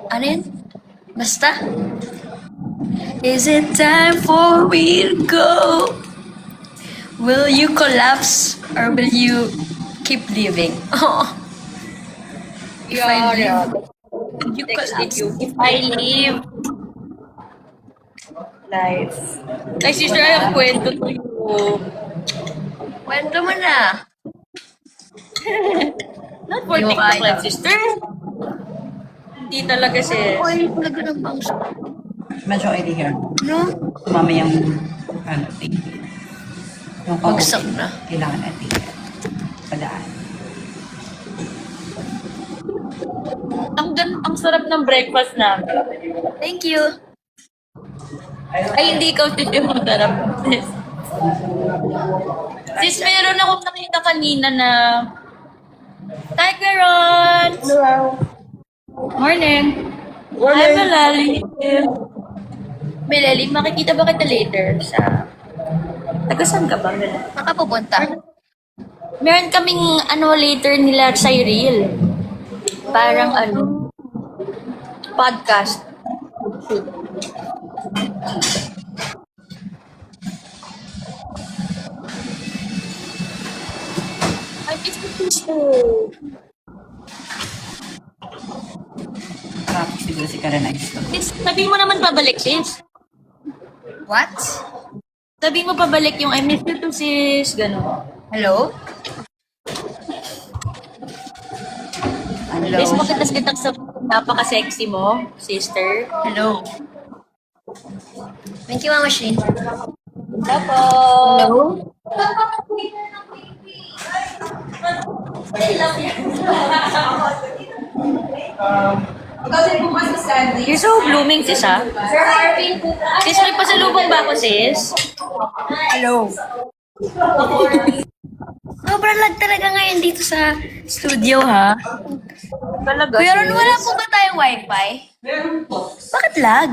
Ano yun? Basta? Is it time for me to go? Will you collapse or will you keep living? Oh, if I live, will you collapse? If I live life. Ay, sister, ay ang kwento to you. Kwento mo na. Not for Di mo TikTok kaya. live, sister. Hindi talaga, sis. Oil talaga ng bangs. Medyo oily hair. No? Sumama yung, thing. Yung Bagsak kabuti. na. Kailangan natin. Padaan. Ang sarap ng breakfast namin. Thank you. Ay, hindi ikaw, sis, yung masarap, sis. Sis, meron akong nakita kanina na Tiger Ron! Hello. Morning! Hi, Malali! Melali, makikita ba kita later sa... Taga-saan ka ba, Melali? Makapupunta. Meron kaming later nila sa Cyril. Parang podcast. Ay, it's Traffic siguro si Karen Ice. Sis, sabihin mo naman pabalik, sis. What? Sabihin mo pabalik yung I miss you to sis, gano'n. Hello? Hello? Sis, makitas-kitak sa napaka-sexy mo, sister. Hello? Thank you, Mama Shane. Hello? Hello? You're so blooming, sis, ha? Sis, may pasalubong ba ako, sis? Hello? Sobrang lag talaga ngayon dito sa studio, ha? Talaga, Kuya Ron, wala po ba tayong wifi? Bakit lag?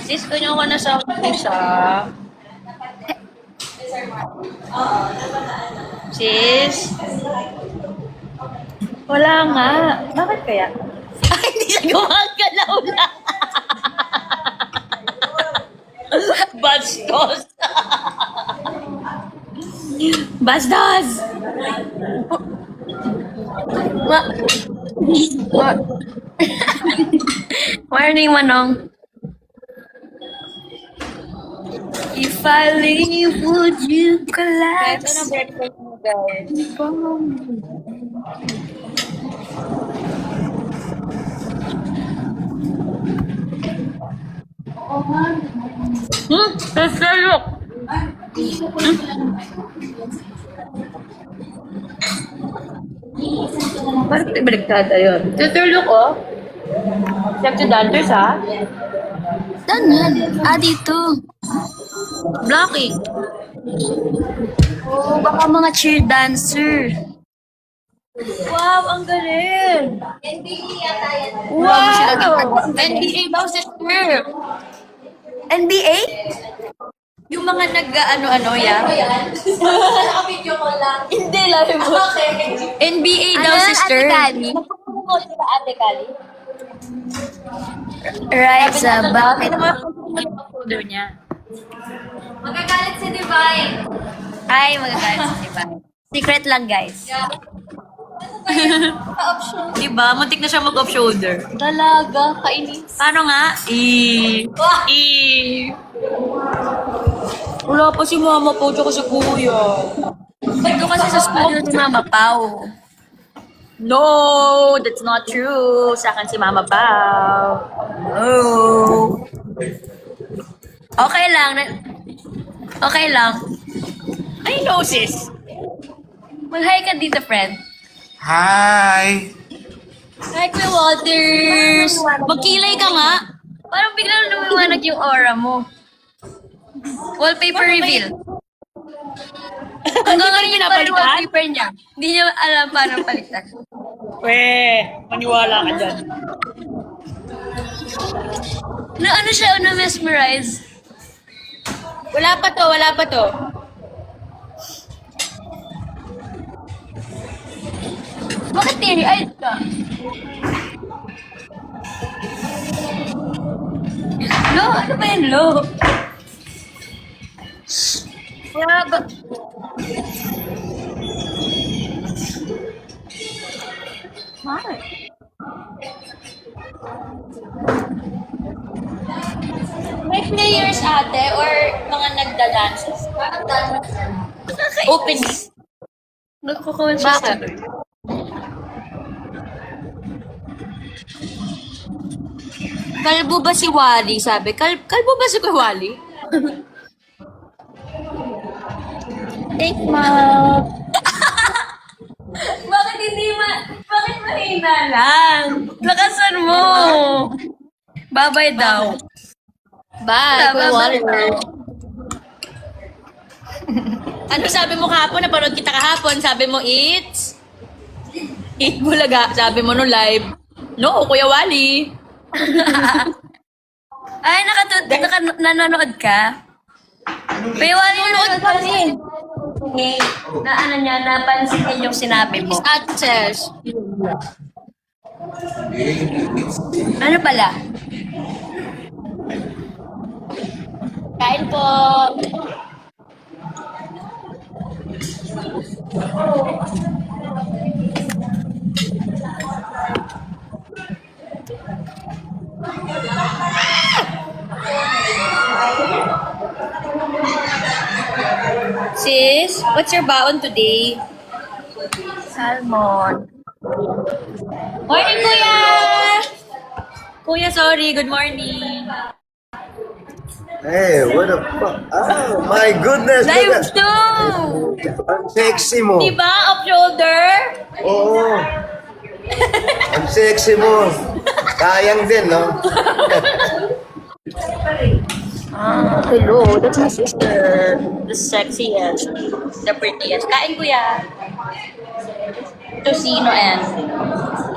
Sis, kanya ko na sa isa. Sis? Wala nga. Bakit kaya? Ay, hindi siya gumagalaw na. Bastos! Bastos! Morning, Manong. If I leave, would you Ito collapse? na breakfast mo, guys. Sister, look! Bakit ibaliktad yun? Sister, look, oh. Check the dancers, ha? Danan. Ah, dito. Blocking. Oh, baka mga cheer dancer. Wow, ang galing! Wow! NBA daw, sister! NBA? Yung mga nag-ano-ano, ya? Hindi, labi mo. NBA daw, Ano, sister. Ate Kali? Ate Kali? Right sa bakit? Folder niya. Magagalit si Divine. Ay, magagalit si Divine. Secret lang, guys. Diba? Muntik na siya mag-off shoulder. Dalaga, kainis. Paano nga? Wala pa si mama po, tsaka si kuya. Dito kasi sa studio si Mama Pao. No, that's not true. Sa akin si Mama Pao. Oh. Okay lang. Okay lang. I know, sis. Mag-hi ka dito, friend. Hi! Hi, Kuya Walters. Magkilay ka nga. Parang biglang lumiwanag yung aura mo. Wallpaper reveal. Hanggang ngayon yung parang pinapalitan? wallpaper niya. Hindi niya alam paano palitan. Maniwala ka dyan. Na ano siya, mesmerize. Wala pa to. Bakit teary-eyed ka? Hello. Kaya ba... Hi. May players ate or mga nagda-dances? Opening. Nagkukuhan siya. Bakit? Kalbo ba si Wally? Sabi. Kalbo ba si Kuya Wally? Thank ma. Bakit hindi bakit mahina lang? Lakasan mo! Babay daw. Bye, Kuya Tama Wally. ba? Ano sabi mo kahapon? Napanood kita kahapon. Sabi mo, Eat Bulaga. Sabi mo no live. No, Kuya Wally. Ay, nanonood ka? Kuya Wally, nanonood ka rin. Na ano niya, napansin niya yung sinabi mo. Miss Access. Ano pala? Kain po. Sis, what's your baon today? Salmon. Morning, Kuya! Kuya, sorry. Good morning. Hey, what the fuck? Oh, my goodness! Live Look at, too! ang sexy mo. Diba? Off shoulder? Oo. Ang sexy mo. Sayang din, no? Hello, that's my sister. The sexiest. The prettiest. Kain, Kuya. Tocino and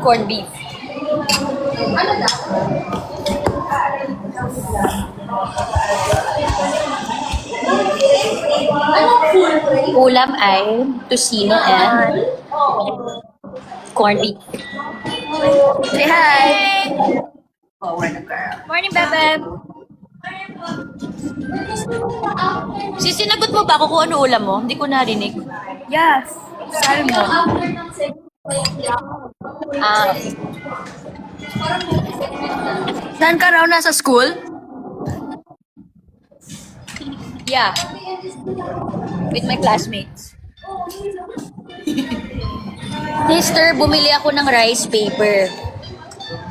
corned beef. Ulam ay tocino and corned beef. Say hi! Morning, Bebe. Sinagot mo ba ako kung ano ulam mo? Hindi ko narinig. Yes, salmon. Ah, Saan ka raw nasa school? yeah. With my classmates. Sister, bumili ako ng rice paper.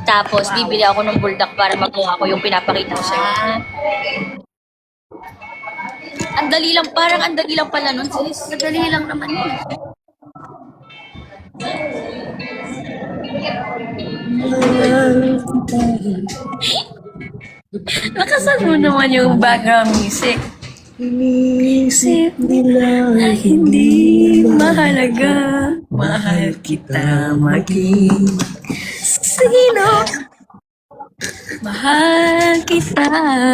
Tapos, bibili ako ng buldak para magawa ko yung pinapakita ko sa'yo. Ang dali lang, parang ang dali lang pala nun, sis. Madali lang naman yun. Lakasan mo naman yung background music. Iniisip nila hindi mahalaga. Mahal kita maging sino. Mahal kita.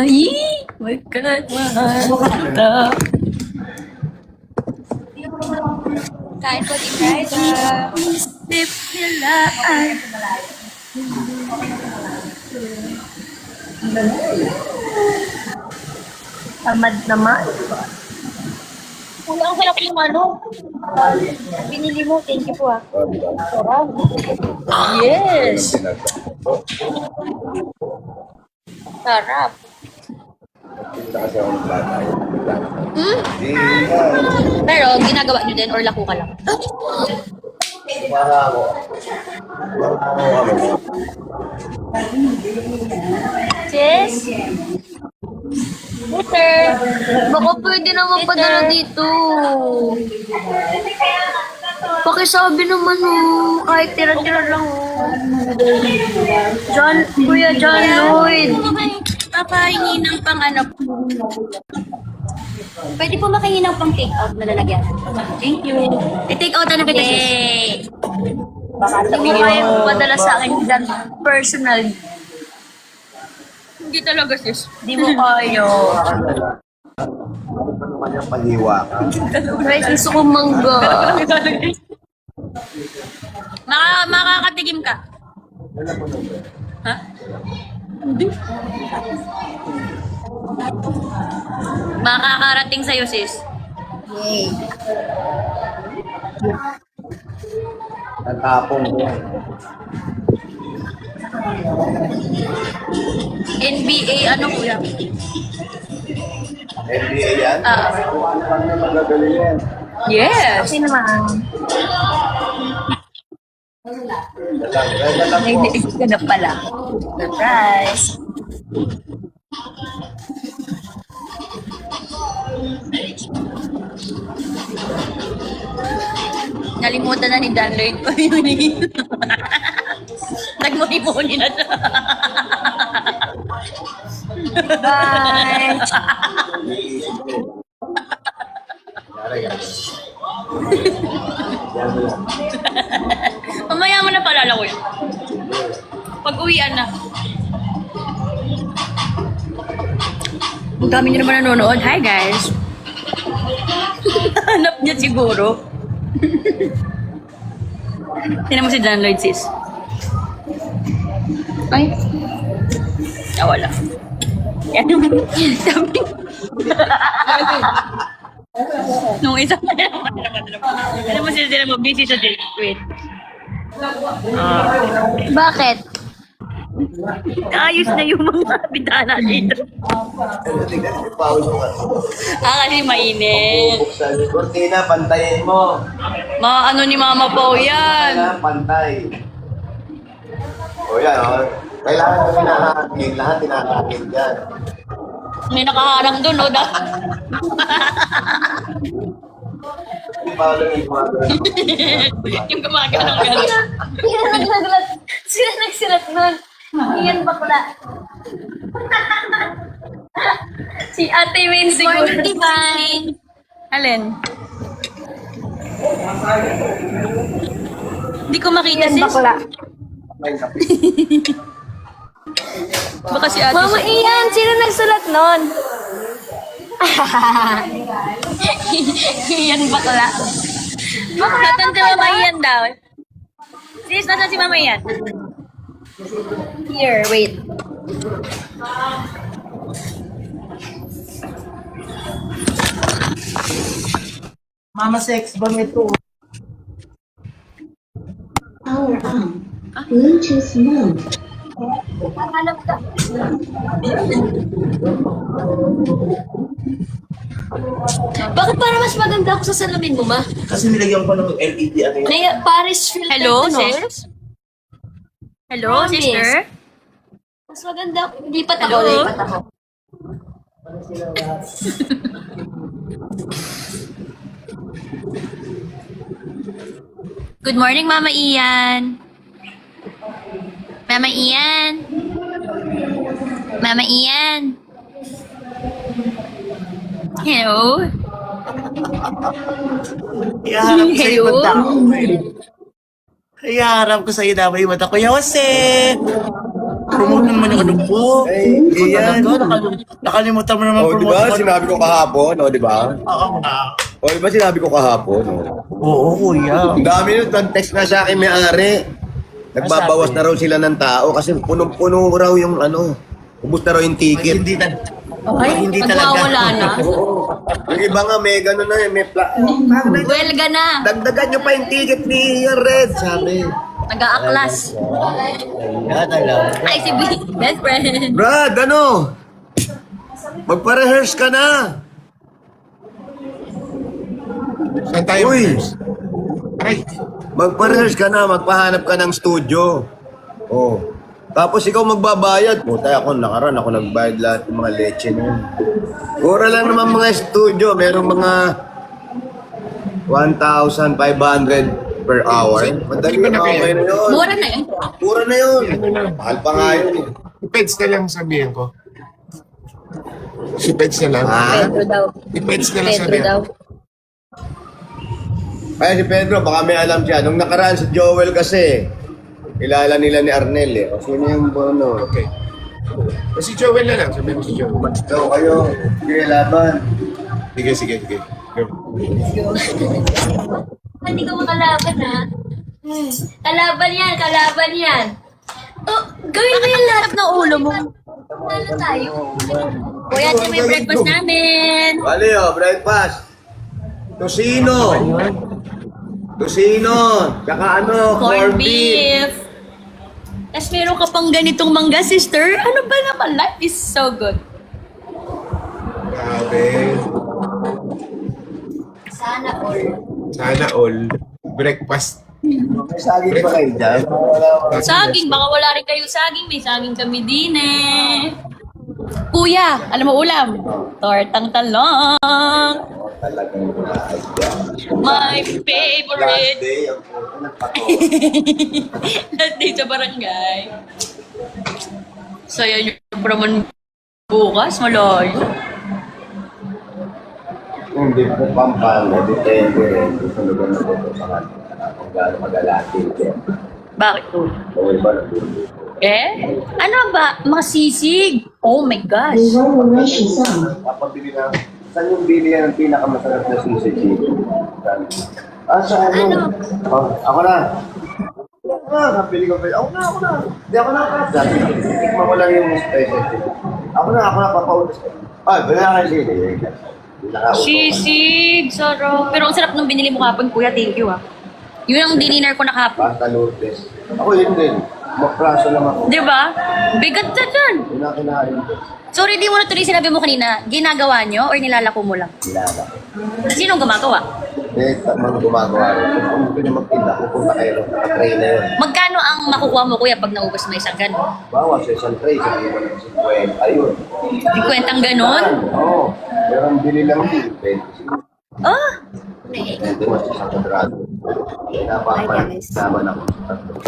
Yee! Magkat mahal kita. Kain ko din, guys. Isip nila ay tamad naman. Kuya, ang sarap yung ano. Binili mo, thank you po ah. Sarap. Yes. Sarap. Hmm? Pero ginagawa nyo din or lako ka lang? Sis? Sister? Baka pwede naman padala dito. Pakisabi naman kahit tira-tira lang Kuya John Lloyd. Papahingi ng pang ano. Pwede po makahingi ng pang take out na lalagyan. Thank you. I-take out na kita, sis. Yay! Hindi mo kayo padala sa akin dyan personally. Hindi talaga, sis. Hindi mo kayo. Ano naman yung paliwa ka? Guys, gusto kong mangga. Makakatigim ka. Ha? Makakarating sa'yo, sis. Yay. Natapong ko. NBA, ano kuya? NBA yan? Ah. Magagaling yan. Yes! Okay naman. May Nainig ka na pala. Surprise. Nalimutan na ni Dan Lloyd ko yun. Nagmuni-muni na siya. Bye. Yara, yara. Mamaya mo na palala ko yun. Pag-uwian na. Ang dami niyo naman nanonood. Hi guys! Hanap niya siguro. Tingnan mo si Dan Lloyd, sis. Ay. Ah, wala. Yan yung sabi. Nung isa pa alam mo sila mo, busy sa date. Wait. Bakit? Ayos na yung mga bidana dito. Hindi kasi Paul mo ka. Kasi mainit. Buksan yung kortina, pantayin mo. Mga ano ni Mama Pao yan. Kailangan pantay. O yan, o. Kailangan mo hinahangin. Lahat hinahangin dyan. May nakaharang doon, no? Hindi Paul yung gumagawin. Yung gumagano ng gano'n. Sila nagsilat nun. Iyan bakla. Si Ate Wayne siguro. Morning, Divine. Alin? Hindi ko makita, Iyan sis. bakla. Baka si ate. Mama Iyan, sino nagsulat nun? Iyan bakla. Nasaan si Mama Iyan daw? Sis, nasaan si Mama Iyan? Here, wait. Mama sex bang ito? Power on. Bluetooth mode. Hanap ka. Bakit para mas maganda ako sa salamin mo, ma? Kasi nilagyan ko ng LED ano yun. May Paris filter Hello, to, no? sis? Hello, Promise. sister? Mas maganda ako. Lipat ako, Hello? lipat ako. Good morning, Mama Ian. Mama Ian. Mama Ian. Hello. Iharap ko sa'yo Hello? mata ko. Iharap ko sa'yo dapat yung mata ko. Jose! Promote naman yung ano po. Ay, Ikaw Ian. talaga. Nakalimutan mo naman O, di ba? promote. Sinabi ko kahapon, o, di ba? Oo nga. O, di ba sinabi ko kahapon, o? Oo, kuya. Ang dami nun, nag-text na sa akin may-ari. Nagbabawas na raw sila ng tao kasi punong-puno raw yung ano. Ubus na raw yung Ay, ticket. hindi, Okay, hindi talaga. magwawala na. Yung iba nga may gano'n na, may Welga na. dagdagan nyo pa yung ticket ni Red, sabi. Nag-aaklas. Yan alam. Ay, si best friend. Brad, ano? Magpa-rehearse ka na. Saan tayo? Uy, Aray, magpa-rehearse ka na, magpahanap ka ng studio. Oh. Tapos ikaw magbabayad. Puta, ako nakaraan, ako nagbayad lahat ng mga leche nun. Mura lang naman mga studio, merong mga 1,500 per hour. Madali Di ba na na kaya? okay na yun. Mura na yun. Mura na yun. Mahal pa nga yun. ipeds na lang sabihin ko. Si Peds na lang. Ha? Pedro daw. Ipeds na lang Pedro sabihin daw. ko. Kaya si Pedro, baka may alam siya. Nung nakaraan si Joel kasi, kilala nila ni Arnel eh. O sino yung ano? Okay. Si Joel na lang. Sabihin mo si Joel. So kayo, sige laban. Sige, sige, sige. Go. Hindi ko makalaban, ha? Kalaban yan, kalaban yan. Oh, Gawin mo yung lahat ng ulo mo. Lalo tayo. Kuya, ito may breakfast namin. Bali, breakfast. Tosino. Tosino. Tsaka Corned beef. Tapos meron ka pang ganitong mangga, sister. Ano ba naman? Life is so good. Grabe. Sana all. Sana all. Breakfast. May saging pa kayo dyan? Saging, baka wala rin kayo saging. May saging kami din eh. Kuya, alam mo ulam? Tortang talong. Talagang My last favorite. day, ang puto nagpako. Last day sa barangay. Saya nyo naman bukas, malayo. Hindi po Pampanga, depende rin. Gusto lugar na po sa kanila. Kung gaano mag-alatin siya. Bakit po? Bawal ba na Eh? Ano ba? Masisig? Oh my gosh. Evaluation zone. Kapabili na, saan yung bili yan ang pinakamasarap na sisig dito? Sa ano? Oh, ako na. Ako na, napili ko. Ako na. Hindi ako na. Dati, tikman mo lang yung specialty. Ako na, papaulas ko. Ay, wala ka sisig. Sisig, sarap. Pero ang sarap nung binili mo kapon, kuya. Thank you ah. Yun ang dinner ko na kapon. Pasta Lourdes. Ako yun din. Mapraso lang ako. Di ba? Bigat na dyan. Yun ang kinain ko. Sorry, di mo na tuloy sinabi mo kanina. Ginagawa nyo or nilalako mo lang? Kilala ko. Sinong gumagawa? Eh, mga gumagawa rin. Kung gusto niyo magtinda, pupunta kayo rin. Naka-tray na yun. Magkano ang makukuha mo, kuya, pag naubos mo isang gano'n? Bawas sa isang tray, sabi mo ng 50. Ayun. Di kwentang gano'n? Oo. Pero ang bili lang din, 25. Oh, Hindi mo sa isang kwadrado. Kaya napapalit naman ako sa tatlo.